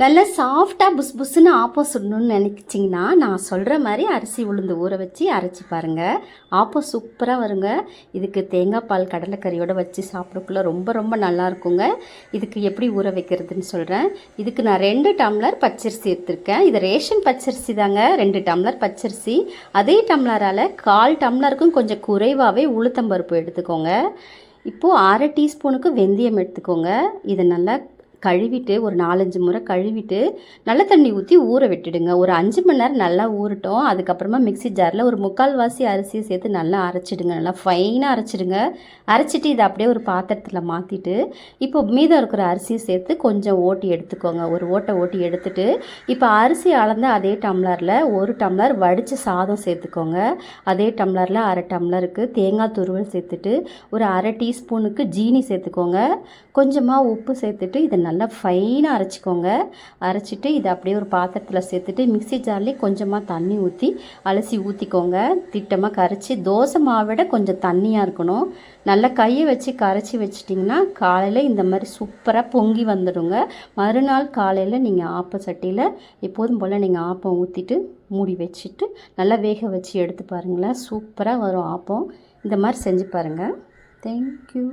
நல்லா சாஃப்டாக புஸ் புஸ்ஸுன்னு ஆப்பம் சுடணும்னு நினைச்சிங்கன்னா நான் சொல்கிற மாதிரி அரிசி உளுந்து ஊற வச்சு அரைச்சி பாருங்கள். ஆப்பம் சூப்பராக வருங்க. இதுக்கு தேங்காய் பால் கடலைக்கறியோடு வச்சு சாப்பிடக்குள்ள ரொம்ப ரொம்ப நல்லா இருக்குங்க. இதுக்கு எப்படி ஊற வைக்கிறதுன்னு சொல்கிறேன். இதுக்கு நான் 2 டம்ளர் பச்சரிசி எடுத்திருக்கேன். இது ரேஷன் பச்சரிசி தாங்க. 2 டம்ளர் பச்சரிசி. அதே டம்ளரால் 1/4 டம்ளருக்கும் கொஞ்சம் குறைவாகவே உளுத்தம்பருப்பு எடுத்துக்கோங்க. இப்போது 1/2 டீஸ்பூனுக்கு வெந்தயம் எடுத்துக்கோங்க. இதை நல்லா கழுவிட்டு ஒரு 4-5 முறை கழுவிட்டு நல்ல தண்ணி ஊற்றி ஊற விட்டுடுங்க. ஒரு 5 மணி நேரம் நல்லா ஊறட்டும். அதுக்கப்புறமா மிக்ஸி ஜாரில் ஒரு 3/4 அரிசியை சேர்த்து நல்லா அரைச்சிடுங்க. நல்லா ஃபைனாக அரைச்சிடுங்க. அரைச்சிட்டு இதை அப்படியே ஒரு பாத்திரத்தில் மாற்றிட்டு இப்போ மீதம் இருக்கிற அரிசியை சேர்த்து கொஞ்சம் ஓட்டி எடுத்துக்கோங்க. ஒரு ஓட்டி எடுத்துட்டு இப்போ அரிசி அளந்த அதே டம்ளரில் 1 டம்ளர் வடித்த சாதம் சேர்த்துக்கோங்க. அதே டம்ளரில் 1/2 டம்ளருக்கு தேங்காய் துருவல் சேர்த்துட்டு ஒரு 1/2 டீஸ்பூனுக்கு ஜீனி சேர்த்துக்கோங்க. கொஞ்சமாக உப்பு சேர்த்துட்டு இதை நல்லா ஃபைனாக அரைச்சிக்கோங்க. அரைச்சிட்டு இதை அப்படியே ஒரு பாத்திரத்தில் சேர்த்துட்டு மிக்ஸி ஜார்லேயே கொஞ்சமாக தண்ணி ஊற்றி அலசி ஊற்றிக்கோங்க. திட்டமாக கரைச்சி தோசை மாவிட கொஞ்சம் தண்ணியாக இருக்கணும். நல்லா கையை வச்சு கரைச்சி வச்சிட்டிங்கன்னா காலையில் இந்த மாதிரி சூப்பராக பொங்கி வந்துடுங்க. மறுநாள் காலையில் நீங்கள் ஆப்ப சட்டியில் எப்போதும் போல் நீங்கள் ஆப்பம் ஊற்றிட்டு மூடி வச்சுட்டு நல்லா வேக வச்சு எடுத்து பாருங்களேன். சூப்பராக வரும் ஆப்பம். இந்த மாதிரி செஞ்சு பாருங்கள். தேங்க்யூ.